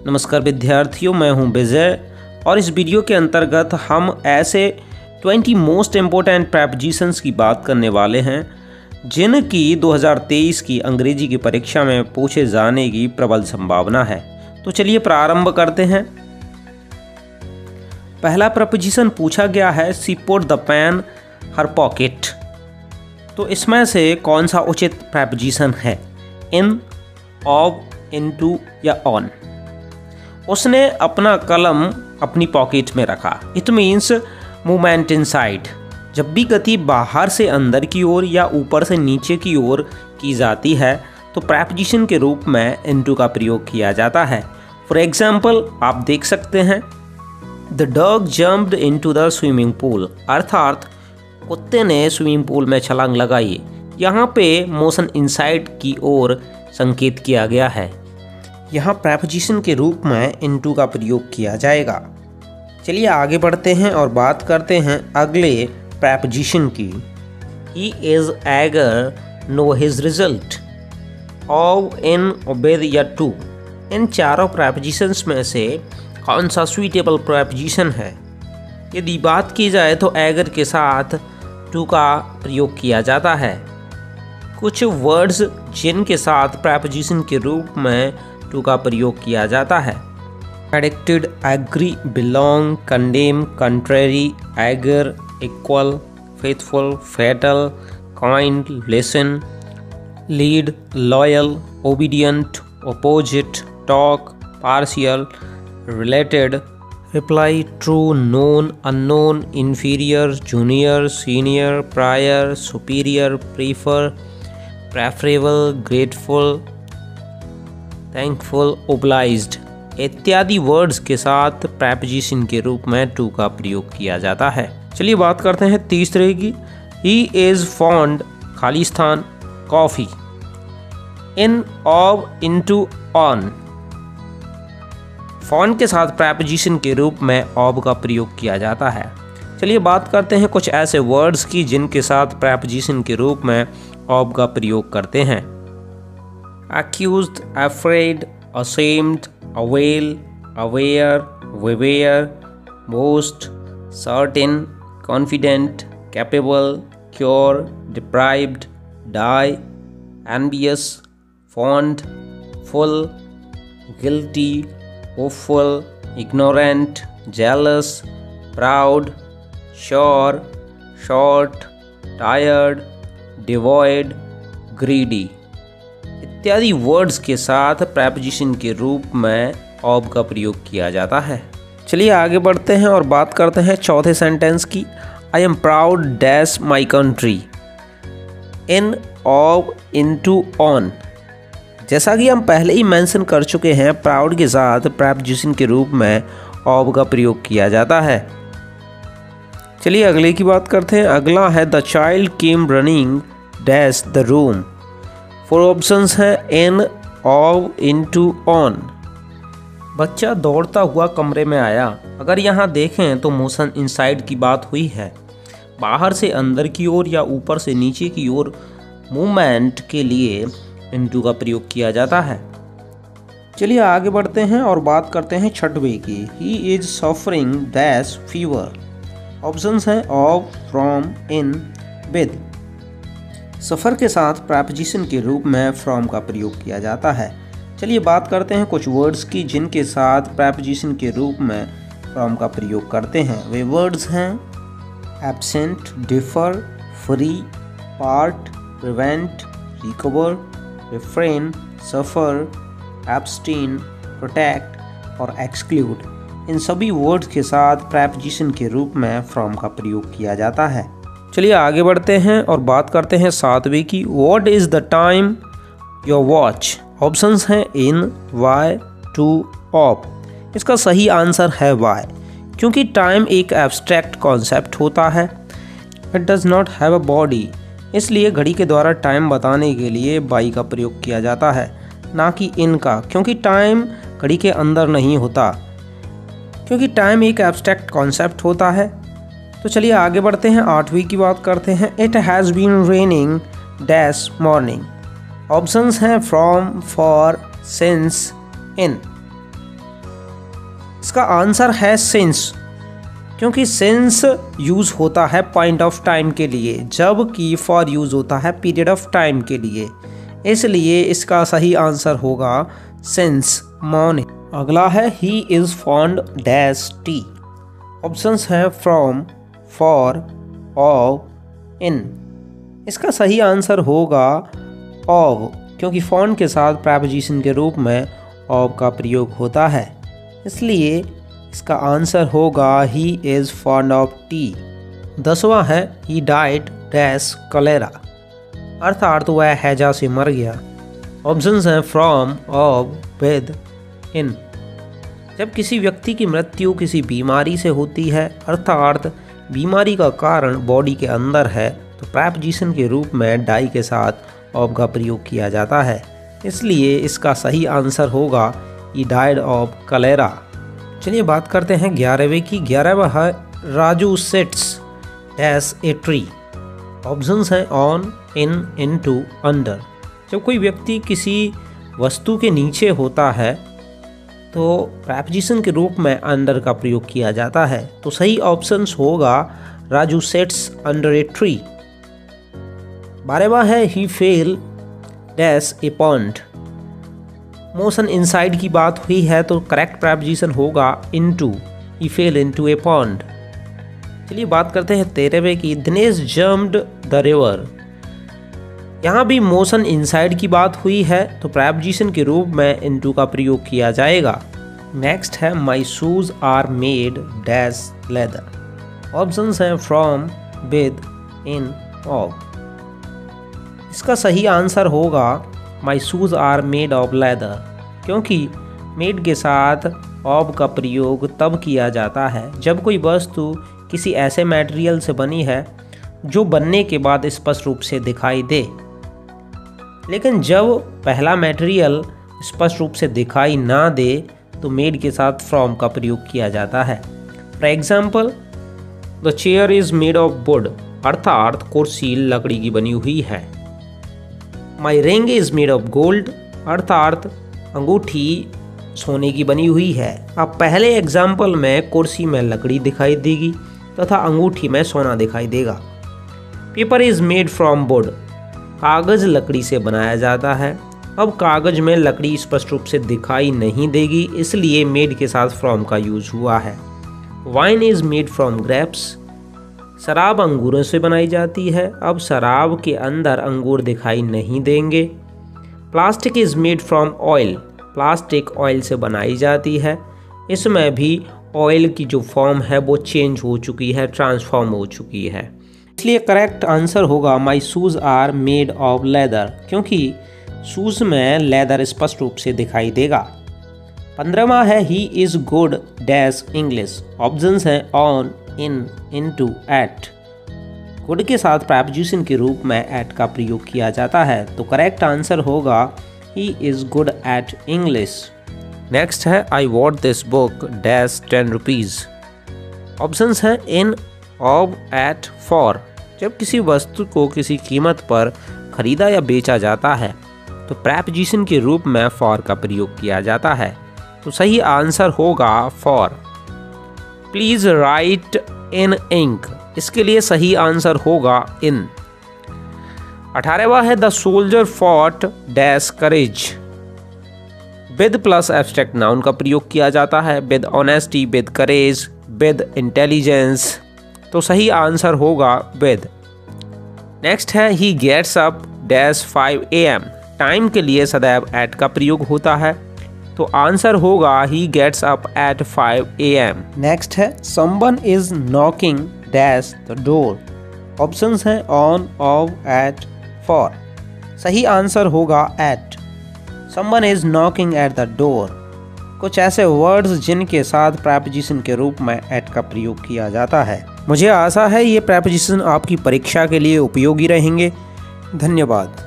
नमस्कार विद्यार्थियों, मैं हूं विजय और इस वीडियो के अंतर्गत हम ऐसे 20 मोस्ट इम्पोर्टेंट प्रेपोजिशंस की बात करने वाले हैं जिनकी 2023 की अंग्रेजी की परीक्षा में पूछे जाने की प्रबल संभावना है। तो चलिए प्रारंभ करते हैं। पहला प्रेपोजिशन पूछा गया है she put the pen her pocket. तो इसमें से कौन सा उचित प्रेपोजिशन है? इन, ऑफ, इनटू या ऑन। उसने अपना कलम अपनी पॉकेट में रखा। It means movement inside. जब भी गति बाहर से अंदर की ओर या ऊपर से नीचे की ओर की जाती है तो प्रेपोजिशन के रूप में इनटू का प्रयोग किया जाता है। फॉर एग्जाम्पल आप देख सकते हैं the dog jumped into the swimming pool, अर्थात कुत्ते ने स्विमिंग पूल में छलांग लगाई। यहाँ पे मोशन इनसाइड की ओर संकेत किया गया है। यहाँ प्रेपोजिशन के रूप में इनटू का प्रयोग किया जाएगा। चलिए आगे बढ़ते हैं और बात करते हैं अगले प्रेपोजिशन की। He is eager know his result. Of, in, with या टू। इन चारों प्रेपोजिशंस में से कौन सा सुइटेबल प्रेपोजिशन है? यदि बात की जाए तो एगर के साथ टू का प्रयोग किया जाता है। कुछ वर्ड्स जिनके साथ प्रेपोजिशन के रूप में टू का प्रयोग किया जाता है। Addicted, agree, belong, condemn, contrary, eager, equal, faithful, fatal, kind, listen, lead, loyal, obedient, opposite, talk, partial, related, reply, true, known, unknown, inferior, junior, senior, prior, superior, prefer, preferable, grateful, thankful, obliged इत्यादि words के साथ preposition के रूप में to का प्रयोग किया जाता है। चलिए बात करते हैं तीसरे की। ही इज फॉन्ड, खाली स्थान, coffee. In, of, into, on. Fond के साथ प्रेपोजिशन के रूप में ऑफ का प्रयोग किया जाता है। चलिए बात करते हैं कुछ ऐसे वर्ड्स की जिनके साथ प्रेपोजिशन के रूप में ऑफ का प्रयोग करते हैं। accused, afraid, ashamed, avail, aware, beware, boast, certain, confident, capable, cure, deprived, die, envious, fond, full, guilty, hopeful, ignorant, jealous, proud, sure, short, tired, devoid, greedy इत्यादि वर्ड्स के साथ प्रेपोजिशन के रूप में ऑफ का प्रयोग किया जाता है। चलिए आगे बढ़ते हैं और बात करते हैं चौथे सेंटेंस की। I am proud dash my country. In, of, into, on. जैसा कि हम पहले ही मेंशन कर चुके हैं, प्राउड के साथ प्रेपोजिशन के रूप में ऑफ का प्रयोग किया जाता है। चलिए अगले की बात करते हैं। अगला है the child came running dash the room. 4 options हैं इन, ऑफ, इनटू, ऑन। बच्चा दौड़ता हुआ कमरे में आया। अगर यहाँ देखें तो मोशन इनसाइड की बात हुई है। बाहर से अंदर की ओर या ऊपर से नीचे की ओर मूवमेंट के लिए इनटू का प्रयोग किया जाता है। चलिए आगे बढ़ते हैं और बात करते हैं छठवें की। He is suffering dash fever. Options हैं ऑफ, फ्रॉम, इन, विद। सफ़र के साथ प्रेपोजिशन के रूप में फ्रॉम का प्रयोग किया जाता है। चलिए बात करते हैं कुछ वर्ड्स की जिनके साथ प्रेपोजिशन के रूप में फ्रॉम का प्रयोग करते हैं। वे वर्ड्स हैं absent, defer, free, part, prevent, recover, refrain, suffer, abstain, protect और एक्सक्लूड। इन सभी वर्ड्स के साथ प्रेपोजिशन के रूप में फ्रॉम का प्रयोग किया जाता है। चलिए आगे बढ़ते हैं और बात करते हैं सातवीं की। What is the time your watch. Options हैं इन, वाई, टू, ऑफ। इसका सही आंसर है वाई, क्योंकि टाइम एक एब्स्ट्रैक्ट कॉन्सेप्ट होता है। It does not have a body, इसलिए घड़ी के द्वारा टाइम बताने के लिए बाई का प्रयोग किया जाता है, ना कि इन का, क्योंकि टाइम घड़ी के अंदर नहीं होता, क्योंकि टाइम एक एब्स्ट्रैक्ट कॉन्सेप्ट होता है। तो चलिए आगे बढ़ते हैं, आठवीं की बात करते हैं। It has been raining dash morning. Options हैं फ्रॉम, फॉर, सिंस, इन। इसका आंसर है सिंस, क्योंकि सिंस यूज़ होता है पॉइंट ऑफ टाइम के लिए, जबकि फॉर यूज़ होता है पीरियड ऑफ टाइम के लिए, इसलिए इसका सही आंसर होगा सिंस मॉर्निंग। अगला है ही is fond dash T. Options हैं फ्रॉम, फॉर, ऑफ, इन। इसका सही आंसर होगा ऑफ, क्योंकि फॉन्ड के साथ प्रेपोजिशन के रूप में ऑफ का प्रयोग होता है, इसलिए इसका आंसर होगा he is fond of tea. 10वां है ही डाइड डैश कलेरा, अर्थात वह हैजा से मर गया। ऑप्शंस हैं फ्रॉम, ऑफ, विद, इन। जब किसी व्यक्ति की मृत्यु किसी बीमारी से होती है, अर्थात बीमारी का कारण बॉडी के अंदर है, तो प्रेपोजिशन के रूप में डाई के साथ ऑफ का प्रयोग किया जाता है, इसलिए इसका सही आंसर होगा ही डाइड ऑफ कलेरा। चलिए बात करते हैं 11वें की। 11वां है Raju sits dash a tree. Options हैं ऑन, इन, इनटू, अंडर। जब कोई व्यक्ति किसी वस्तु के नीचे होता है तो प्रेपोजिशन के रूप में अंडर का प्रयोग किया जाता है, तो सही ऑप्शंस होगा Raju sits under a tree. 12वां है he fell dash a pond. Motion inside की बात हुई है तो करेक्ट प्रेपोजिशन होगा into, he fell into a pond. चलिए बात करते हैं 13वें की। Dinesh jumped the river. यहाँ भी मोशन इनसाइड की बात हुई है तो प्रेपोजिशन के रूप में इनटू का प्रयोग किया जाएगा। नेक्स्ट है my shoes are made dash leather. Options हैं फ्रॉम, विद, इन, ऑफ। इसका सही आंसर होगा my shoes are made of leather, क्योंकि मेड के साथ ऑफ का प्रयोग तब किया जाता है जब कोई वस्तु किसी ऐसे मटेरियल से बनी है जो बनने के बाद स्पष्ट रूप से दिखाई दे, लेकिन जब पहला मटेरियल स्पष्ट रूप से दिखाई ना दे तो मेड के साथ फ्रॉम का प्रयोग किया जाता है। For example, the chair is made of wood, अर्थात कुर्सी लकड़ी की बनी हुई है। My ring is made of gold, अर्थात अंगूठी सोने की बनी हुई है। अब पहले एग्जाम्पल में कुर्सी में लकड़ी दिखाई देगी तथा अंगूठी में सोना दिखाई देगा। Paper is made from would, कागज़ लकड़ी से बनाया जाता है। अब कागज़ में लकड़ी स्पष्ट रूप से दिखाई नहीं देगी, इसलिए मेड के साथ फ्रॉम का यूज हुआ है। Wine is made from grapes, शराब अंगूरों से बनाई जाती है। अब शराब के अंदर अंगूर दिखाई नहीं देंगे। Plastic is made from oil, plastic oil से बनाई जाती है। इसमें भी ऑयल की जो फॉर्म है वो चेंज हो चुकी है, ट्रांसफॉर्म हो चुकी है, इसलिए करेक्ट आंसर होगा my shoes are made of leather, क्योंकि शूज में लेदर स्पष्ट रूप से दिखाई देगा। 15वां है he is good dash English. Options हैं on, in, into, at. Good के साथ प्रेपोजिशन के रूप में एट का प्रयोग किया जाता है, तो करेक्ट आंसर होगा he is good at English. Next है I want this book dash 10 rupees. Options हैं इन, ऑफ, एट, फॉर। जब किसी वस्तु को किसी कीमत पर खरीदा या बेचा जाता है तो प्रेपोजिशन के रूप में फॉर का प्रयोग किया जाता है, तो सही आंसर होगा for. Please write in ink, इसके लिए सही आंसर होगा इन। 18वां है the soldier fought dash courage. With plus abstract noun का प्रयोग किया जाता है, with honesty, with courage, with intelligence, तो सही आंसर होगा विद। नेक्स्ट है he gets up dash 5 AM। Time के लिए सदैव एट का प्रयोग होता है, तो आंसर होगा he gets up at 5 AM। Next है someone is knocking dash the door. Options हैं ऑन, ऑफ, एट, फॉर। सही आंसर होगा at. Someone is knocking at the door. कुछ ऐसे वर्ड्स जिनके साथ प्रेपोजिशन के रूप में एट का प्रयोग किया जाता है। मुझे आशा है ये प्रेपोजिशन आपकी परीक्षा के लिए उपयोगी रहेंगे। धन्यवाद।